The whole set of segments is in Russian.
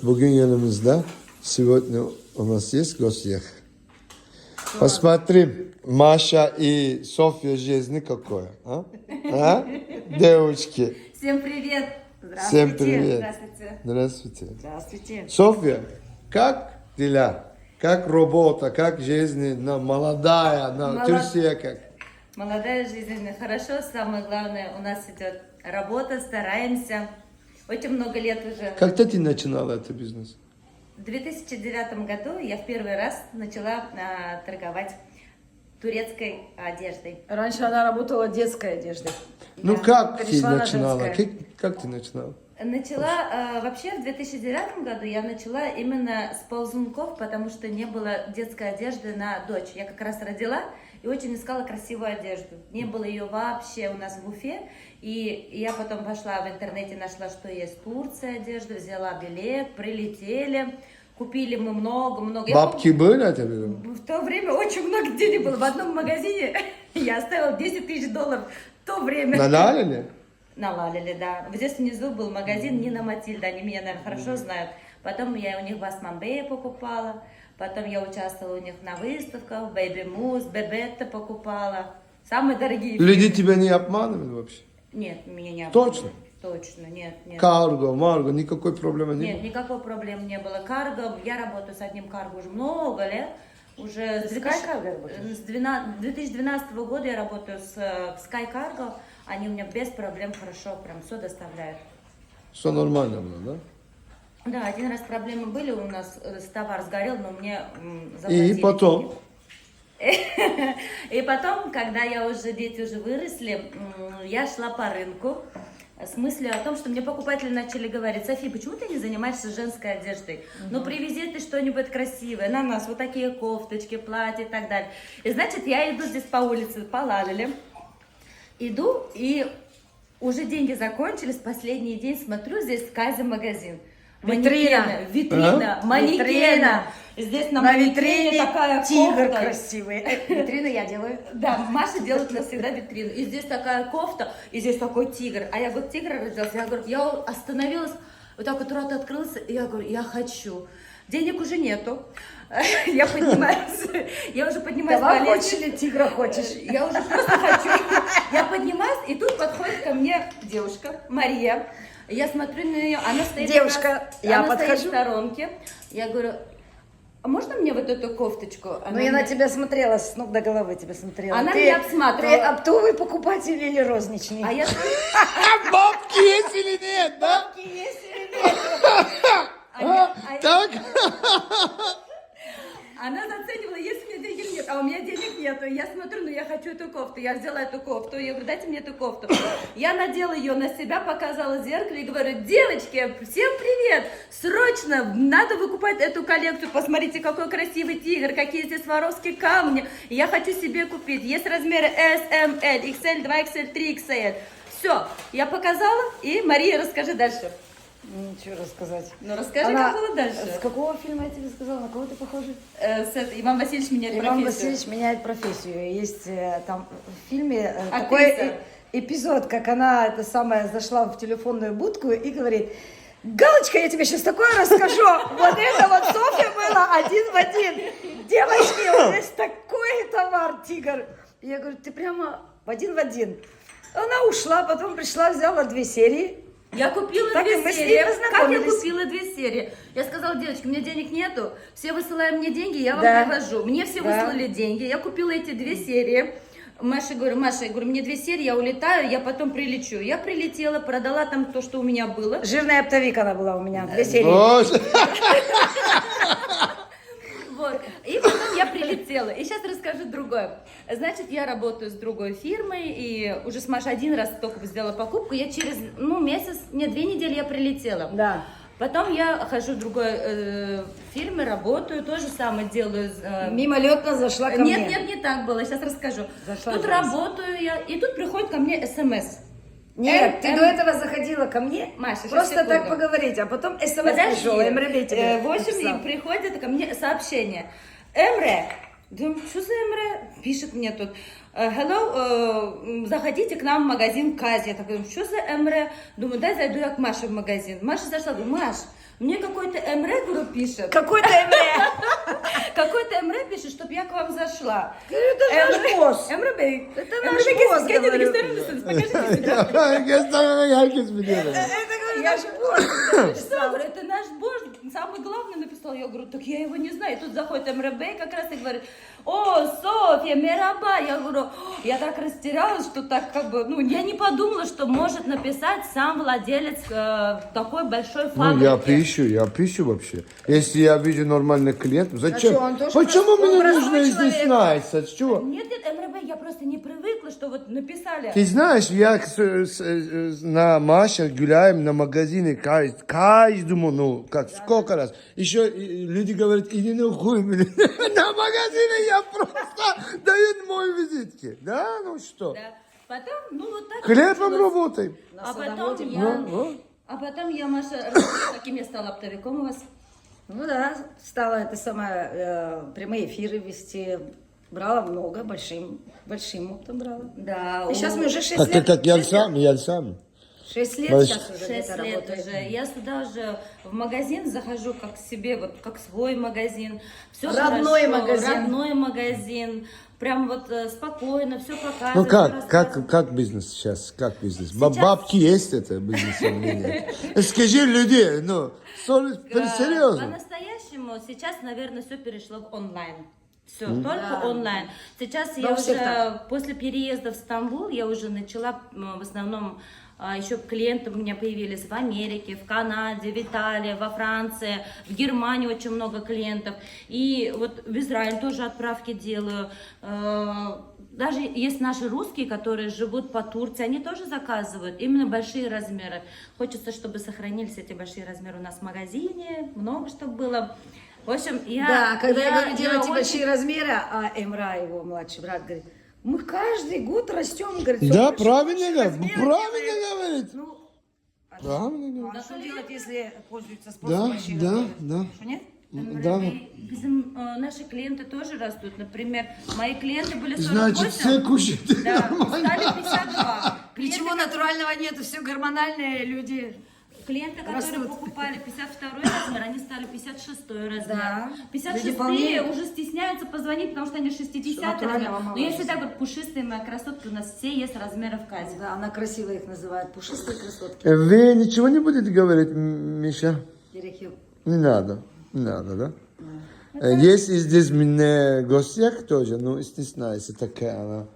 Bugün yanımızda сегодня у нас есть гостья. Посмотрим, Маша и Софья жизни какое, а? А? Девочки. Всем привет! Всем Здравствуйте! привет. Здравствуйте! Здравствуйте. Здравствуйте! Софья, как дела? Как работа, как жизнь, молодая, Турция как? Молодая жизнь хорошо, самое главное, у нас идет работа, стараемся. Очень много лет уже. Когда ты начинала этот бизнес? В 2009 году я в первый раз начала торговать турецкой одеждой. Раньше она работала детской одеждой. Ну Да. как ты Перешла на начинала? женское. Как ты начинала? Начала, вообще в 2009 году я начала именно с ползунков, потому что не было детской одежды на дочь. Я как раз родила и очень искала красивую одежду. Не было ее вообще у нас в Уфе. И я потом пошла в интернете, нашла, что есть в Турции одежда, взяла билет, прилетели. Купили мы много-много. Бабки были тебе? В то время очень много денег было. В одном магазине я оставила 10 тысяч долларов в то время. Наналили? Налалили, да. Здесь внизу был магазин Нина Матильда, они меня, наверное, хорошо знают. Потом я у них Басманбея покупала, потом я участвовала у них на выставках, Baby Moose, Бебетта покупала. Самые дорогие. Люди тебя не обманывали вообще? Нет, меня не Точно? Точно, нет. Карго, марго, никакой проблемы не Нет, было? никакой проблемы не было. Карго, я работаю с одним карго уже много лет. Уже с 2012 года я работаю с Sky Cargo. Они у меня без проблем хорошо прям все доставляют. Все нормально было, да? Да, один раз проблемы были у нас, товар сгорел, но мне заплатили. И потом? И потом, когда дети уже выросли, я шла по рынку с мыслью о том, что мне покупатели начали говорить: Софи, почему ты не занимаешься женской одеждой? Ну, привези ты что-нибудь красивое на нас, вот такие кофточки, платья и так далее. И значит, я иду здесь по улице, по Лалеле, иду, и уже деньги закончились, последний день смотрю, здесь Кази-магазин. Витрина, манекена. Здесь на витрине такая тигр кофта. красивый. Витрину я делаю. Да, Маша делает у нас всегда витрину. И здесь такая кофта, и здесь такой тигр. А я говорю, тигр родился. Я говорю, я остановилась, вот так вот рот открылся, и я говорю, я хочу. Денег уже нету. Я поднимаюсь, я уже поднимаюсь по Давай лестнице. хочешь или тигра хочешь? Я уже просто хочу. Я поднимаюсь, и тут подходит ко мне девушка, Мария. Я смотрю на нее, она стоит, Девушка, я она стоит подхожу. в сторонке. Я говорю, а можно мне вот эту кофточку? Ну, я на тебя смотрела, с ног до головы тебя смотрела. Она Ты- меня обсматривала. Ты оптовый покупатель или розничный? А я Бабки есть или нет, да? Так? Она заценивала, есть у меня денег или нет, а у меня денег нету. Я смотрю, ну я хочу эту кофту. Я взяла эту кофту, я говорю, дайте мне эту кофту. Я надела ее на себя, показала в зеркале и говорю, девочки, всем привет! Срочно надо выкупать эту коллекцию. Посмотрите, какой красивый тигр, какие здесь воровские камни. Я хочу себе купить. Есть размеры S, M, L, XL, 2XL, 3XL. Все, я показала, и Мария, расскажи дальше. Ничего рассказать. Ну расскажи, Она- как было дальше. С какого фильма я тебе сказала? На кого ты похожа? Иван Васильевич меняет Иван профессию. Васильевич меняет профессию. Есть там в фильме Актриса. такой эпизод, как она это самое зашла в телефонную будку и говорит: Галочка, я тебе сейчас такое расскажу. Вот это вот Софья была один в один. Девочки, вот здесь такой товар, тигр. И я говорю, ты прямо в один. Она ушла, потом пришла, взяла 2 серии. Я купила Так и 2 мы с ней серии. Как я познакомились. купила 2 серии? Я сказала, девочки, у меня денег нету, все высылают мне деньги, я вам Да. привожу. Мне все Да. выслали деньги, я купила эти 2 серии. Маша, я говорю, мне 2 серии, я улетаю, я потом прилечу. Я прилетела, продала там то, что у меня было. Жирная оптовик она была у меня, 2 серии. Боже. Вот. И потом я прилетела. И сейчас расскажу другое. Значит, я работаю с другой фирмой, и уже с Машей один раз только сделала покупку. Я через, месяц, 2 недели я прилетела. Да. Потом я хожу в другой фирме, работаю, то же самое делаю. Мимолетно зашла ко Нет, мне. нет, не так было, сейчас расскажу. Зашла Тут в раз. работаю я, и тут приходит ко мне СМС. Нет, ты до этого заходила ко мне, Маша, сейчас, просто секунду. так поговорить, а потом смс Подожди, пришел, Эмре тебе 8 написал. и приходит ко мне сообщение. Эмре, думаю, что за Эмре? Пишет мне тут. Hello, заходите к нам в магазин Кази. Я так думаю, что за Эмре? Думаю, дай зайду я к Маше в магазин. Маша зашла, говорю, Маш, Мне какой-то Эмре, говорю, пишет. Какой-то Эмре. Какой-то Эмре пишет, чтобы я к вам зашла. Это наш босс. Эмре Бей. Это Эмре наш Бей, босс, какие говорю. регистрируйтесь, покажите себя. Herkes biliyor. Это, говорю, наш босс. Что, говорю, это наш босс, самый главный написал. Я говорю, так я его не знаю. И тут заходит Эмре Бей как раз и говорит, о, Софья, мераба. Я говорю, я так растерялась, что так как бы, ну, я не подумала, что может написать сам владелец такой большой фабрики. Я пищу вообще. Если я вижу нормальный клиент, зачем? что, он тоже Почему простой- мне простой нужно человек? стесняться? Чего? Нет, нет, Эмре Бей, я просто не привыкла, что вот написали. Ты знаешь, я на Маша гуляем на магазине каждому, ну, как сколько раз. Еще люди говорят, иди на хуй, блин. На магазине я просто дают мой визитки. Да, ну что? Да. Потом, ну вот так. Хлебом получилось. работаем. А потом я, Маша, расскажу, каким я стала оптовиком у вас. Ну да, стала это самое, прямые эфиры вести. Брала много, большим оптом брала. Да. И сейчас мы уже 6 лет. Как я сам. 6 лет Больш- сейчас уже 6 где-то лет работаю. уже. Я сюда уже в магазин захожу как себе, вот как свой магазин. Все Родной магазин. Родной магазин. Прям вот спокойно, все показываю. Ну всё рассказываю. как бизнес сейчас? Как бизнес? Сейчас- Бабки есть это бизнес или нет? Скажи люди, ну, серьезно. По-настоящему сейчас, наверное, все перешло в онлайн. Все, только онлайн. Сейчас Да, я у всех уже так. после переезда в Стамбул, я уже начала в основном еще клиенты у меня появились в Америке, в Канаде, в Италии, во Франции, в Германии очень много клиентов. И вот в Израиль тоже отправки делаю. Даже есть наши русские, которые живут по Турции, они тоже заказывают именно большие размеры. Хочется, чтобы сохранились эти большие размеры у нас в магазине, много чтобы было. В общем, Да, когда я говорю, делайте очень- большие размеры, а Эмра, его младший брат, говорит, мы каждый год растем, говорит, всё Да, больше, правильно больше говорит, размеров правильно делает. говорит. Ну, Правильно ну, говорит. а что делать, если пользуются Да, спросом большие да, размеры? да. Что нет? Да. Наши клиенты тоже растут. Например, мои клиенты были 48, Значит, все кушают. да, стали 52. Ничего натурального нету, все гормональные люди. Клиенты, которые Растут. покупали 52 размер, они стали 56 размер. Да. 56 Люди полнеют. уже стесняются позвонить, потому что они 60 Что натурального размер. мало Но я есть. всегда говорю, пушистые мои красотки, у нас все есть размеры в казе. Да, она красиво их называет, пушистые красотки. Вы ничего не будете говорить, Миша? Перехил. Не надо, да? Есть здесь меня гостях тоже, но стесняется такая она.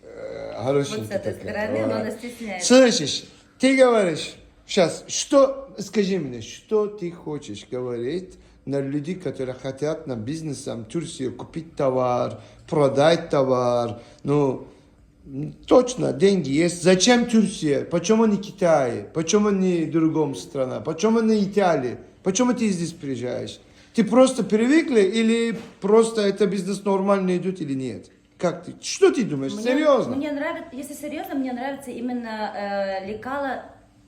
Вот Хорошенькая с этой такая. стороны, но Вот. она стесняется. Слышишь, ты говоришь, сейчас, что, скажи мне, что ты хочешь говорить на людей, которые хотят на бизнесом Турции купить товар, продать товар, ну, точно, деньги есть. Зачем Турция? Почему не Китай? Почему не другом страна? Почему не Италия? Почему ты здесь приезжаешь? Ты просто привыкли или просто это бизнес нормально идет или нет? Как ты? Что ты думаешь? Серьезно? Мне нравится, если серьезно, мне нравятся именно лекала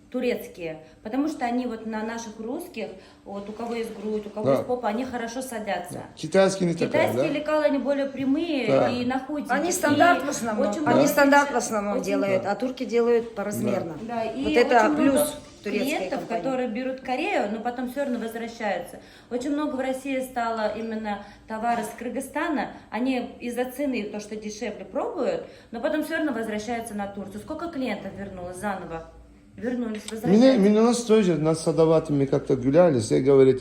турецкие, потому что они вот на наших русских, вот у кого есть грудь, у кого Да. есть попа, они хорошо садятся. Китайский не такая, Китайские да? лекала, они более прямые Да. и на худенькие. Они стандарт И в основном. очень Они много стандарт в очень- основном делают, а турки делают поразмерно. Да, и Вот это очень плюс много турецкой клиентов, компании. которые берут Корею, но потом все равно возвращаются. Очень много в России стало именно товары с Кыргызстана. Они из-за цены, то, что дешевле, пробуют, но потом все равно возвращаются на Турцию. Сколько клиентов вернулось заново? Вернулись, возвращаются. Меня у нас тоже на Садовате мы как-то гуляли, все говорят,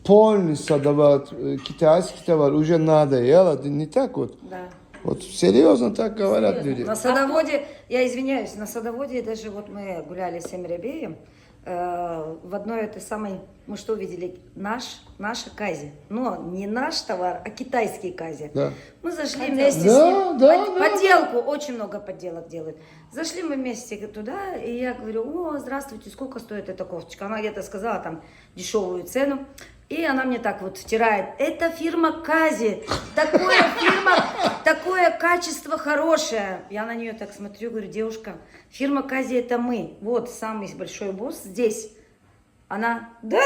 полный Садоват, китайский товар уже надоело, не так вот. Да. Вот серьезно так говорят Серьезно. люди. На садоводе, я извиняюсь, на садоводе даже вот мы гуляли с Эмребеем, в одной этой самой, мы что увидели? Наша кази. Но не наш товар, а китайский кази. Да. Мы зашли Подделка. вместе Да, с ним. да, да, Подделку, очень много подделок делают. Зашли мы вместе туда, и я говорю, о, здравствуйте, сколько стоит эта кофточка? Она где-то сказала там дешевую цену. И она мне так вот втирает, это фирма Кази, такое качество хорошее. Я на нее так смотрю, говорю, девушка, фирма Кази это мы, вот самый большой босс здесь. Она, да?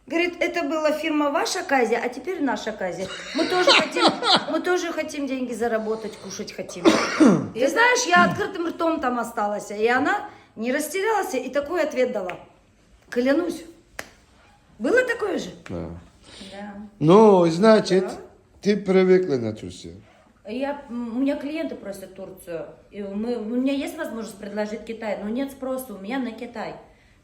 Говорит, это была фирма ваша Кази, а теперь наша Кази. Мы тоже хотим деньги заработать, кушать хотим. Ты знаешь, я открытым ртом там осталась, и она не растерялась и такой ответ дала. Клянусь. Было такое же? Да. Да. Ну, значит, ты привыкла на Турцию. У меня клиенты просят Турцию. И у меня есть возможность предложить Китай, но нет спроса у меня на Китай.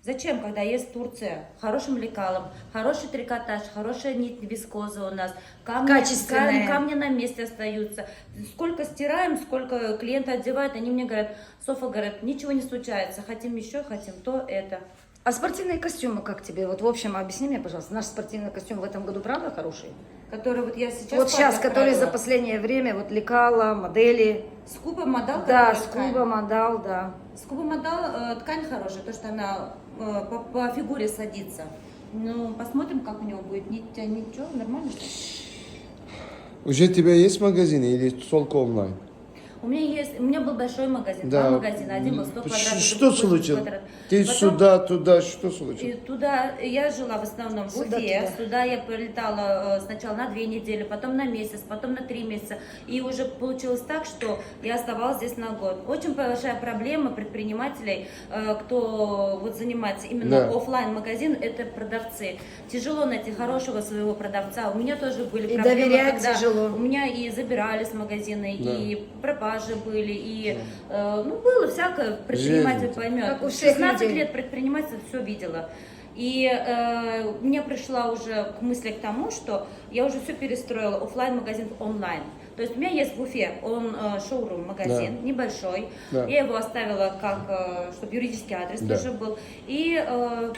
Зачем, когда есть Турция, хорошим лекалом, хороший трикотаж, хорошая нить вискоза у нас, Качественная. камни на месте остаются. Сколько стираем, сколько клиенты одевают, они мне говорят, Софа, говорят, ничего не случается, хотим еще, хотим то, это. А спортивные костюмы как тебе? Вот, в общем, объясни мне, пожалуйста, наш спортивный костюм в этом году правда хороший? Который вот я сейчас... Вот сейчас, которые за отправила. последнее время, вот лекала, модели. Скуба Модал. Да, которая ткань. скуба, модал, да. Скуба Модал ткань хорошая, то, что она по фигуре садится. Ну, посмотрим, как у него будет. Ничего, нормально. Уже у тебя есть магазин или только онлайн? У меня был большой магазин, два магазина, один был 100 квадратов. Что другой 80 случилось? квадратов. Ты Потом- сюда, туда, что И случилось? туда я жила в основном в Сюда, Уфе. туда. Сюда я прилетала сначала на 2 недели, потом на месяц, потом на 3 месяца. И уже получилось так, что я оставалась здесь на год. Очень большая проблема предпринимателей, кто вот занимается именно Да. оффлайн магазин, это продавцы. Тяжело найти хорошего своего продавца. У меня тоже были И проблемы, доверять когда тяжело. у меня и забирали с магазина, Да. и пропажи были, и ну было всякое, предприниматель Жизнь. поймет. Как у всех 16 людей. лет предприниматель все видела. И мне пришла уже к мысли к тому, что я уже все перестроила, оффлайн магазин в онлайн. То есть у меня есть в Уфе шоурум, магазин, Да. небольшой. Да. Я его оставила как, чтобы юридический адрес Да. тоже был. И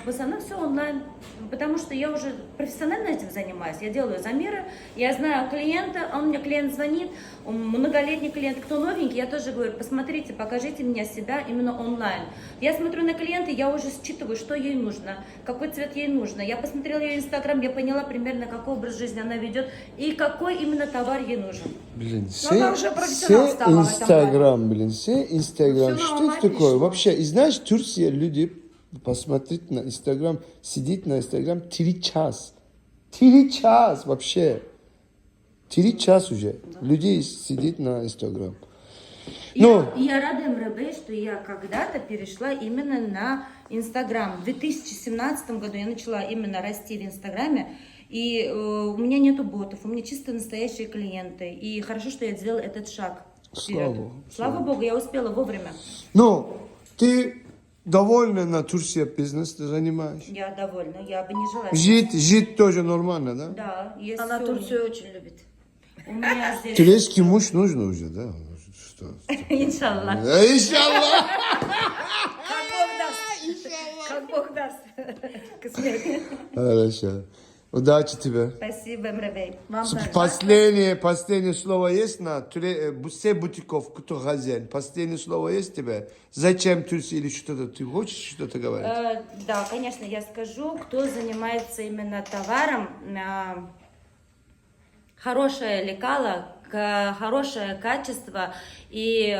в основном все онлайн, потому что я уже профессионально этим занимаюсь. Я делаю замеры, я знаю клиента, мне клиент звонит, он многолетний клиент, кто новенький, я тоже говорю, посмотрите, покажите мне себя именно онлайн. Я смотрю на клиента, я уже считываю, что ей нужно, какой цвет ей нужно. Я посмотрела ее инстаграм, я поняла примерно, какой образ жизни она ведет и какой именно товар ей нужен. Блин, она уже профессионал стала в этом Инстаграм, блин, все Инстаграм. Всё Что нормально это такое? пришло. Вообще, и знаешь, Турция, люди посмотреть на Инстаграм, сидит на Инстаграм 3 часа. 3 часа вообще. 3 часа уже. Люди сидят на Инстаграм. Ну, Я рада, МРБ, что я когда-то перешла именно на Инстаграм. В 2017 году я начала именно расти в Инстаграме, и у меня нету ботов, у меня чисто настоящие клиенты. И хорошо, что я сделала этот шаг вперед. Слава Богу. Слава Богу, я успела вовремя. ну, ты довольна на Турции бизнес ты занимаешь? Я довольна, я бы не жила. Жить тоже нормально, да? Да, есть Она всё. Турцию очень любит. У меня здесь... Турецкий муж нужно уже, да? Что? Иншаллах. Иншаллах! Как Бог даст. Косметика. Хорошо. Удачи тебе. Спасибо, МРБ. Вам также. Последнее слово есть на все бутиков, кто хозяин? Последнее слово есть тебе? Зачем Турция или что-то? Ты хочешь что-то говорить? Да, конечно, я скажу, кто занимается именно товаром, хорошее лекало, хорошее качество, и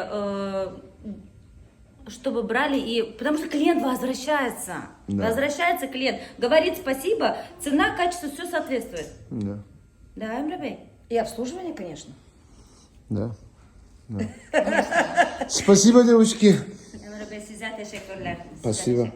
чтобы брали, и потому что клиент возвращается. Да. Возвращается клиент, говорит спасибо, цена, качество, все соответствует. Да. Да, МРБ? И обслуживание, конечно. Да. Спасибо, девочки. МРБ, size teşekkürler. Спасибо.